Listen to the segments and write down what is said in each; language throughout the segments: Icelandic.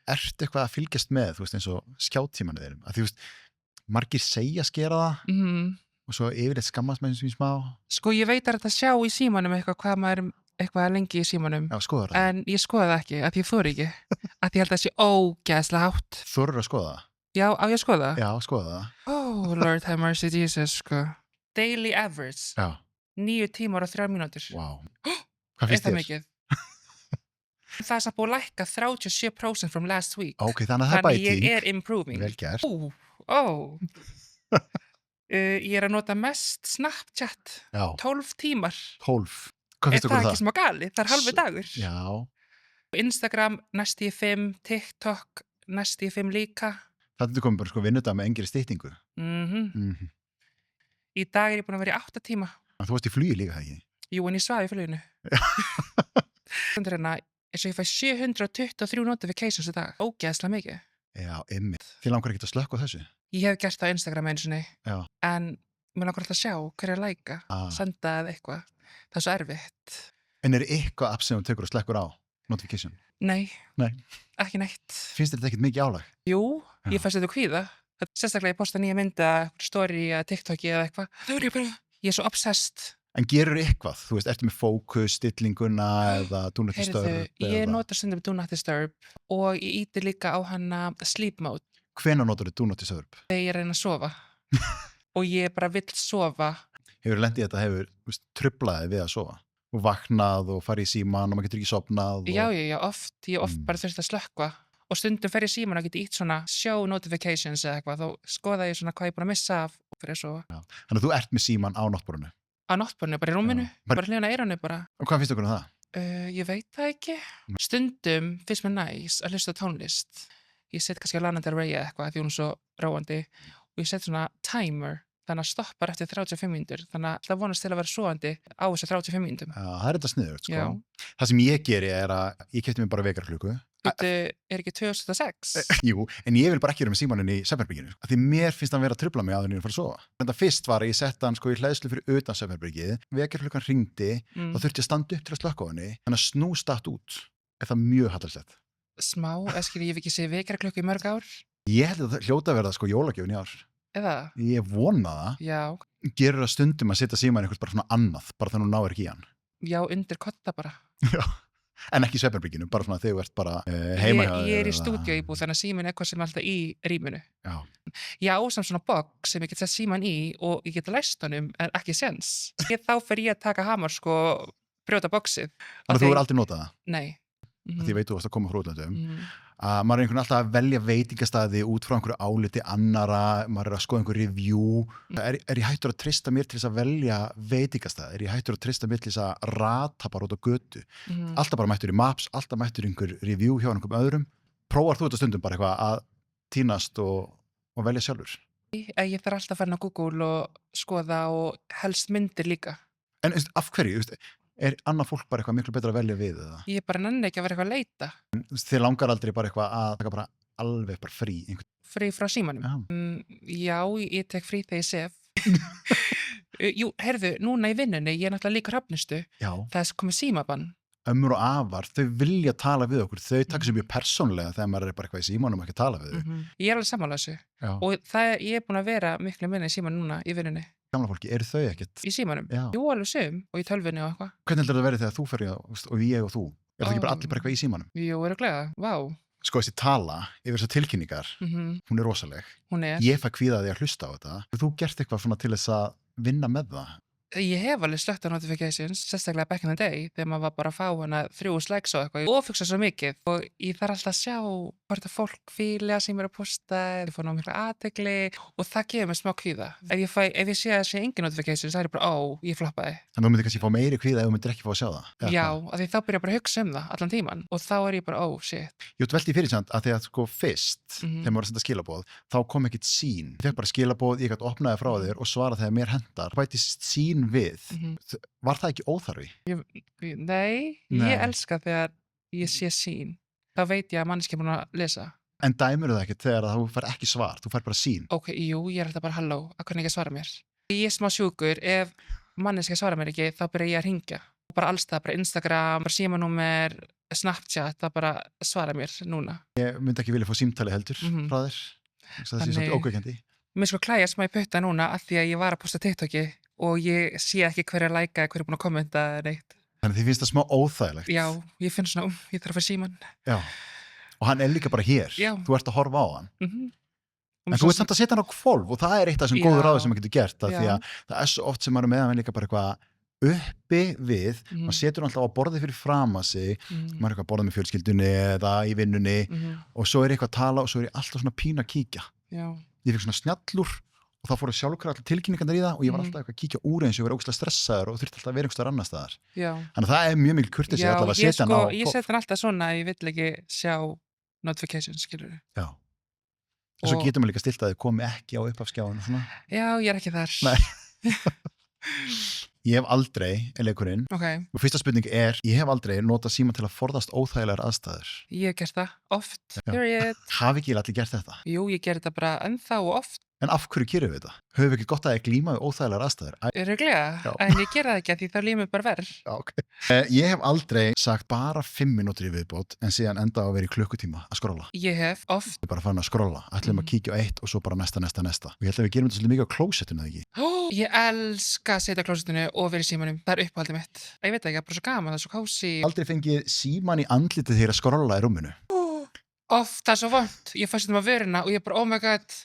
ertu eitthvað að fylgjast með, þú veist, eins og skjátímanið þeirrum, að þú veist, margir segja skera það og svo yfirleitt skammast með eins og smá. Sko, ég veit að þetta sjá í símanum hvað maður eitthvað lengi í símanum. Já, skoðar það. En ég skoða það ekki, að ég þori ekki. Að ég held að það sé ógeðslega hátt. Þorur að skoða það? Já, á ég að skoða það? Já, skoða það. Oh, Lord have mercy, Jesus, sko. Daily average. Já. 9 tímar og 3 mínútur. Wow. Hvað finnst þér? þér? Mikið? Það er samt búið að lækka 37% from last week. Ok, þannig að það er bæting. Þannig ég er improving. Vel gert. Ég er að nota mest Snapchat. Já. 12 tímar. 12. Hvað finnst það ekki smá gali? Það er halvi dagur. Já. Instagram næst í 5, TikTok næst í 5 líka. Það komið bara sko vinnudag með engri styttingu. Í dag er ég búin að vera í 8 tíma. En þú varst í flugi líka, það ekki? Jú, en ég svaf í fluginu. Eins og ég fæ 723 notifications í dag. Ógeðslega mikið. Já, einmitt. Þið langar ekki að slökkva þessu? Ég hef gert það á Instagram einu sinni. Já. En mér langar alltaf að sjá hver er að læka, senda eða eitthvað. Það er svo erfitt. En er eitthvað app sem þú tekur og slekkur á? Notification? Nei. Nei. Ekki neitt. Finnst þetta ekkert mikið álag? Jú, ég fæst þetta kvíða. Sérstaklega ég posta nýja mynda, story eða TikToki eða eitthvað. Það er ég bara, ég er svo obsessed. En gerur eitthvað? Þú veist, ertu með fókus, stillinguna eða do not disturb? Ég notar stundum do not disturb og ég íti líka á hana sleep mode. Hvenær notar þú do not disturb? Þegar ég reyna að sofa. Og ég bara vill sofa. Hefur lendið þetta, hefur truflaði við að sofa? Og vaknað og farið í síman og maður getur ekki sofnað? Já, oft. Ég oft bara þurft að slökkva. Og stundum fer ég í síman og geti ítt svona show notifications eða eitthvað. Þá skoða ég svona hvað ég er búin að missa af og fyrir að sofa. Þannig að þú ert með síman á náttborðinu? Á náttborðinu, bara í rúminu. Bara hljóna eiranu bara. Og hvað finnst okkur um það? Ég veit það ekki. Stundum finnst mér næs að hlusta tónlist. Ég set kannski á Lana Del Rey eða eitthvað því hún er svo róandi. Og ég set svona timer. Þannig að stoppar eftir 35 mínútur. Þannig að það vonast til að vera svoandi á þessu 35 mínútum. Já, það er þetta sniðugt, sko. Það sem ég geri er að ég keypti mér bara vekjarklukku. Er ekki 2006? Jú, en ég vil bara ekki vera með símaninn í svefnherberginu. Því mér finnst hann vera að trufla mig áður en ég er að fara að sofa. Þetta fyrst var að ég setta hann sko í hleðslu fyrir utan svefnherbergið. Vekjarklukkan hringdi, þá þurfti ég að standa upp til að slökkva á henni. Þannig að snúst datt út. Er það mjög hallarslegt. Smá, ég hef ekki séð vekjarklukku í mörg ár. Ég held að það hljóta að verða sko jólagjöfin í ár. Eða? Ég vona það. Já. Gerur það stundum að setja símann einhvers bara svona annað, bara þannig að hún náir ekki í hann. Já, undir kotta bara. Já. En ekki í svefnherberginu, bara svona þegar þú ert bara heima hjá þér. Ég er í stúdíóíbúð, þannig að síminn er eitthvað sem er alltaf í rýminu. Já. Já, samt svona box sem ég get sett símann í og ég get læst honum, en ekki séns. Þá fer ég að taka hamar sko, brjóta boxið. Þannig að þú er aldrei notað það? Nei. Því ég veit þú varst að koma frá útlöndum. Að maður er einhvern alltaf að velja veitingastæði út frá einhverju áliti annara, maður er að skoða einhverju review. Er ég hættur að treysta mér til þess að velja veitingastæði? Er ég hættur að treysta mér til þess að rata bara út á götu? Alltaf bara mættur í Maps, alltaf mættur einhver review hjá einhverjum öðrum. Prófar þú þetta stundum bara eitthvað að tínast og velja sjálfur? Ég þarf alltaf að fara á Google og skoða og helst myndir líka. En af hverju? Er annað fólk bara eitthvað miklu betra að velja við það? Ég bara nenni ekki að vera eitthvað að leita. Þið langar aldrei bara eitthvað að taka bara alveg bara frí? Frí frá símanum? Já, ég tek frí þegar ég sef. Jú, heyrðu, núna í vinnunni, ég er náttúrulega líka hrafnistu. Já. Það er komið símabann. Ömmur og afar, þau vilja tala við okkur. Þau taka sér mjög persónlega þegar maður er bara eitthvað í símanum og ekki að tala við þau. Ég er alveg sammála þessu. Og ég er búin að vera miklu minni í símanum núna í vinnunni. Gamla fólki, eru þau ekkert? Í símanum? Já. Jú, alveg sum og í tölvunni og eitthvað. Hvernig heldur það að vera þegar þú fer og ég og þú? Er það ekki bara allir bara eitthvað í símanum? Jú, örugglega. Vá. Sko þessi tala yfir þessar tilkynningar, hún er rosaleg. Hún er. Ég fæ kvíðaði að hlusta á þetta. Hefur þú gert eitthvað svona til þess að vinna með það? Ég hef alveg slökkt á notifications, sérstaklega back in the day, þegar maður var bara að fá hana 3 likes og eitthvað. Og fugsa svo mikið og ég þarf alltaf að sjá hvort að fólk fíla sem er að posta, þið fór ná mikla athygli og það gefur mér smá kvíða. Ef ég sé að sé engin notifications, það er bara, ég floppaði. Þannig að þú myndir kannski fá meiri kvíða ef þú myndir ekki fá að sjá það? Já, af því þá byrja bara að hugsa um það allan tíman og þá er ég bara, shit. Ég velti fyrir samt að þegar sko fyrst, þegar maður var að senda skilaboð, þá kom ekkert sýn. Ég fekk bara skilaboð, ég gat opnaði frá þér og svara þegar mér hentar. Bætist sýn við. Var það ekki óþarfi? Nei, ég elska þegar ég sé sýn. Þá veit ég að manneskja er búin að lesa. En dæmur það ekkert þegar þú fær ekki svar, þú fær bara sýn? Ok, jú, ég er alltaf bara halló, að hvernig ekki svara mér. Ég er smá sjúkur, ef manneskja svara mér ekki, þá byrja ég að hringja. bara alls það, bara Instagram, bara símanúmer, Snapchat, það bara svara mér núna. Ég myndi ekki vilja fá símtali heldur frá þér. Það sé svolítið ókveikjandi. Mér sko klæja smá í putta núna af því að ég var að posta TikToki og ég sé ekki hver er læka, hver er búin að kommenta eða neitt. Þannig þið finnst það smá óþægilegt. Já, ég finn svona, ég þarf að fara síman. Já, og hann er líka bara hér. Já. Þú ert að horfa á hann. En þú ert samt að setja hann á hvolf og það er eitt af þessum góður ráði sem maður getur gert. Því að það er svo oft sem maður er með hann líka bara eitthvað uppi við, maður setur hann alltaf á borðið fyrir fram að sig, maður er eitthvað að borða með fjölskyldunni eða í vinnunni og svo er eitthvað að tala og svo er ég alltaf svona pínu að kíkja. Já. Ég fikk svona snjallur og þá fóru sjálfkrafa allir tilkynningarnir í það og ég var alltaf eitthvað að kíkja úr eins og ég var ógeðslega stressaður og þurfti alltaf að vera einhverstaðar annars staðar. Þannig að það er mjög mikil kurteisi alltaf að setja hann á. Já, ég set hann alltaf svona að ég vill ekki sjá notifications, skilur. Já. En svo getur maður líka stilt að þið komi ekki á upphafsskjáinu svona. Já, ég er ekki þar. Nei. Ég hef aldrei, leikurinn, og fyrsta spurning er, ég hef aldrei notað síma til að forðast óþægilegar aðstæður. Ég hef gert það, oft, period. Hafi ekki allir gert þetta? Jú, ég ger þetta bara ennþá og oft. En af hverju gerum við þetta? Höfum við ekki gott að glíma við óþægilegar aðstæður? Örugglega, en ég gera það ekki að því þá líður mér bara verð. Já, ok. Ég hef aldrei sagt bara 5 mínútur í viðbót en síðan enda á að vera í klukkutíma að skrolla. Ég hef oft. Ég er bara farin að skrolla, ætlum að kíkja á eitt og svo bara næsta. Og ég held að við gerum þetta svolítið mikið á klósettinu, eða ekki? Ég elska að setja á klósettinu og vera í símanum. Það er uppáhaldið mitt. Ég veit ekki, bara svo gaman, það er svo kósí. Aldrei fengið síman í andlitið þegar að skrolla í rúminu. Oft, það er svo vont. Ég fæ stundum á vörina og ég bara, oh my god.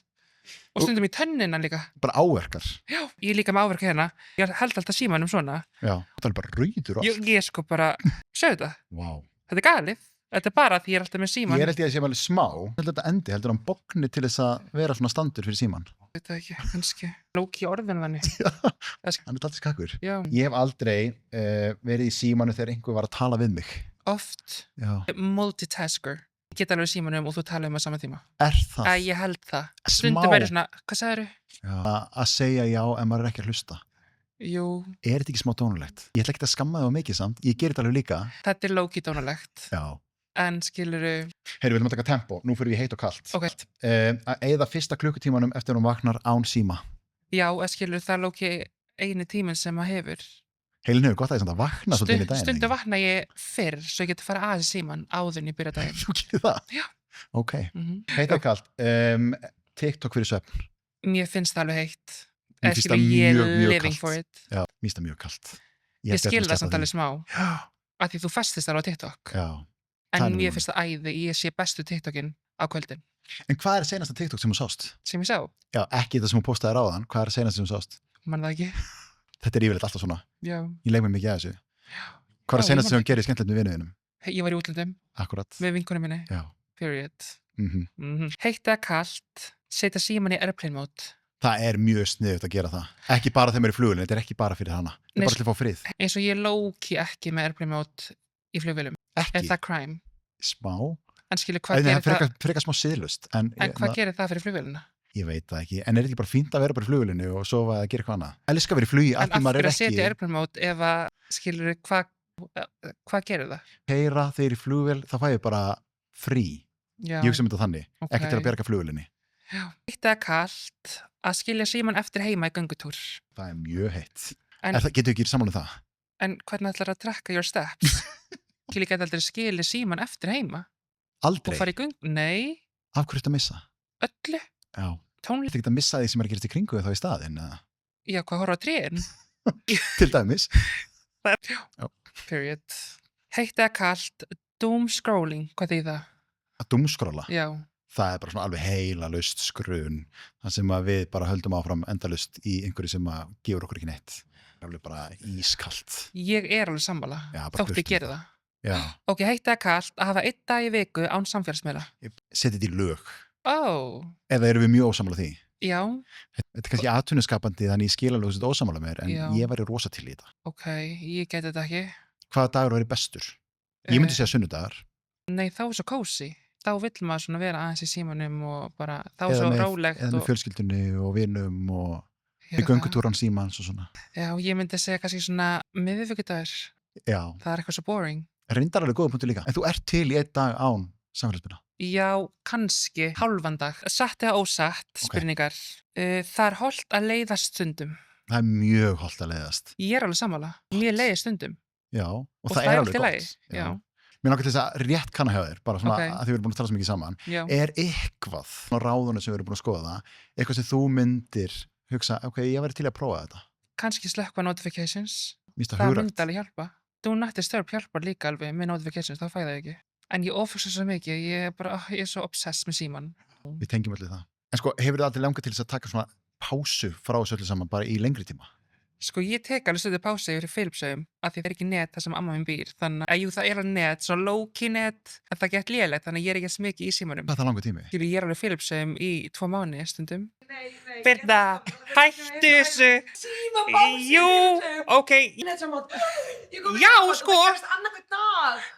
Og stundum í tönnina líka. Bara áverkar. Já, ég líka með áverka hérna. Ég held alltaf símanum svona. Já, það er bara rauður og allt. Ég sko bara, sjáðu þetta. Vá. Þetta er galið. Þetta er bara því ég er alltaf með síman. Ég er held ég að sé alveg smá. Þetta endi, heldur hann bogni til þess að vera svona standur fyrir síman. Veit það ekki, kannski. Lóki orðin þannig. Hann er alltaf skakkur. Já. Ég hef aldrei verið í símanu þegar einhver var að tala við mig. Oft. Já. Multitasker. Ég get alveg símanum og þú tala á sama tíma. Er það? Ég held það. Stundum verið svona, hvað sagðirðu? Já. Að segja já en maður er ekki að hlusta. Jú. Er þetta ekki smá dónulegt? Ég ætla ekki að skamma það mikið samt. Ég ger þetta alveg líka. Þetta er low-key dónulegt. Já. En skilurðu... Heyri, við viljum að taka tempo. Nú fyrir við heitt og kalt. Ok. Að eyða fyrsta klukkutímanum eftir hún vaknar án síma. Já, skilurðu það low-key eini tíminn sem maður hefur. Heilin hefur gott að það vakna svolítið í daginn. Stundum vakna ég fyrr svo ég geti fara aðeins síman áður en ég byrja daginn. Þú gerir það? Já. Ok. Heitt og kalt. TikTok fyrir svefn. Mér finnst það alveg heitt. Mér finnst það mjög living for it. Já, mér finnst það mjög kalt. Ég skil það samt alveg smá. Já. Af því þú festist alveg á TikTok. Já. En mér finnst það æði, ég sé bestu TikTokin á kvöldin. En hvað er seinasta TikTok sem þú sást? Sem ég sá? Já, ekki það sem þú postaði ráðan. Hvað er seinasta sem þú sást? Man það ekki. Þetta er yfirleitt alltaf svona. Já. Ég leik mér mikið að þessu. Já. Hvað er seinasta sem þú gerir skemmtilegt með vinuðinum? Ég var í útlöndum. Akkurat. Með vinkonum minni. Já. Period. Heitt eða kalt, setja síman í airplane mode. Það er mjög sniðugt að gera það. Ekki bara þegar maður er í flugvélum, þetta er ekki bara fyrir hana. Þetta er bara til að fá frið. Eins og ég low-key ekki með airplane mode í flugvélum. Ekki? Er það crime? Smá. En skilur, hvað gerir það? Það frekar smá siðlust. En hvað gerir það fyrir flugvéluna? Ég veit það ekki. En er þetta ekki bara fínt að vera bara í flugvélinu og svo að gera eitthvað annað? Elskar að vera í flugi, en af hverju að setja airplane mode ef að, skilur, hvað gerir það? Heyra þegar í flugvél, þá fæ ég bara frí. Já. Ég hugsa um þetta þannig. Ekki til að bjarga flugvélinni. Já. Heitt eða kalt að skilja síman eftir heima í göngutúr. Það er mjög heitt. Það getur ekki saman um það. En hvernig ætlar að tracka your steps? Skilja geta aldrei skilja síman eftir heima? Aldrei? Og fara í Nei. Af hverju ertu að missa? Öllu? Já. Tónlist? Þetta ekki að missa því sem er að gerast í kringu þá í staðinn? Já, hvað horfa á trén? Til dæmis. Já. Period. Heitt eða kalt, doom scrolling, hvað þýð það? Að doomskrolla? Já. Það er bara svona alveg heilalust skrun. Það sem að við bara höldum áfram endalust í einhverju sem að gefur okkur ekki neitt. Það er alveg bara ískalt. Ég er alveg sammála. Þótt ég geri það. Já. Ok, heitt eða kalt að hafa 1 dag í viku án samfélagsmiðla. Ég seti þetta í lög. Eða eru við mjög ósammála því? Já. Þetta er kannski atvinnuskapandi þannig ég skil alveg þessu ósammála mér en ég væri rosa til í þetta. Ok, ég geti þetta ekki. Hvaða dagur væri bestur? Ég myndi segja sunnudagar. Nei, þá er svo kósi. Þá vill maður svona vera aðeins í símanum og bara, þá er svo rólegt. Eða með fjölskyldunni og vinum og við göngutúran símans og svona. Já, ég myndi segja kannski svona miðvikudagur. Já. Það er eitthvað svo boring. Reyndar alveg góða punktur líka. En þú ert til í 1 dag án samfélagsmiðla? Já, kannski. Hálfan dag. Satt eða ósatt, spurningar. Það er hollt að leiðast stundum. Það er mjög hollt að leiðast. Ég er alveg sammála. Mér leiðist stundum. Já, og og það það er alveg allt í lagi. gott. Já, Mér langar til þess að rétt kanna hjá þér, bara svona ok, að því við erum búin að tala svo mikið saman. já. Er eitthvað á ráðunum sem við erum búin að skoða, eitthvað sem þú myndir hugsa, ok, ég væri til að prófa þetta. Kannski slökkva notifications. Mér finnst það Það hugrænt. myndi alveg hjálpa. Do not disturb hjálpar líka alveg með notifications, það fæ það ekki. En ég ofugsa svo mikið, ég er svo obsessed með síman. Við tengjum allir það. En sko, hefur þið aldrei langað til þess að taka svona pásu frá þessu öllu saman bara í lengri tíma? Sko ég tek alveg stöðu pásu yfir Filipsheim af því það er ekki net þar sem amma minn býr. Þannig að jú, það er alveg net, svona low-key net, en það gett lélegt, þannig að ég er ekki smikið í símanum. Hvað er það langur tími? Ég er alveg Filipsheim í 2 mánuði stundum. Birna, hættu þessu! Jú, ok, já, sko!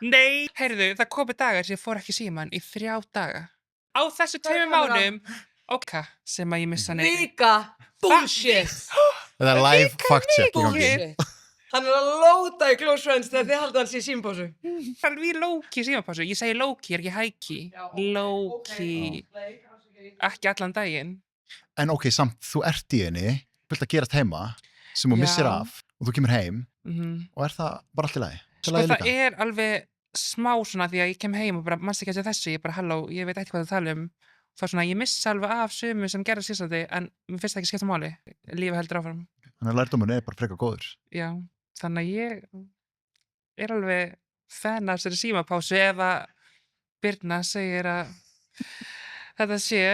Nei, heyrðu, það komu dagar sem ég fór ekki í síman í 3 daga. Á þessu 2 mánuðum, ok, sem að ég missa neitt. Líka bullshit. Það er live fact check í gangi. Bullshit. Hann er að lóta í Close Friends þegar þið haldið hans í símpásu. Alveg í low-key símapásu. Ég segi low-key, er ekki high-key. Low-key. Ekki allan daginn. En ok, samt, þú ert í henni, vilt að gerast heima, sem þú Já. missir af, og þú kemur heim, og er það bara allt í lagi? Sko það er alveg smá svona því að ég kem heim og bara mannst ekki að þessu, ég bara halló, ég veit eitthvað að tala um. Það er svona, ég missa alveg af sumu sem gerðast síðan en mér finnst það ekki skipta máli. Lífið heldur áfram. Þannig að lærdómurinn er bara frekar góður. Já, þannig að ég er alveg fan af þessari símapásu ef að Birna segir að þetta sé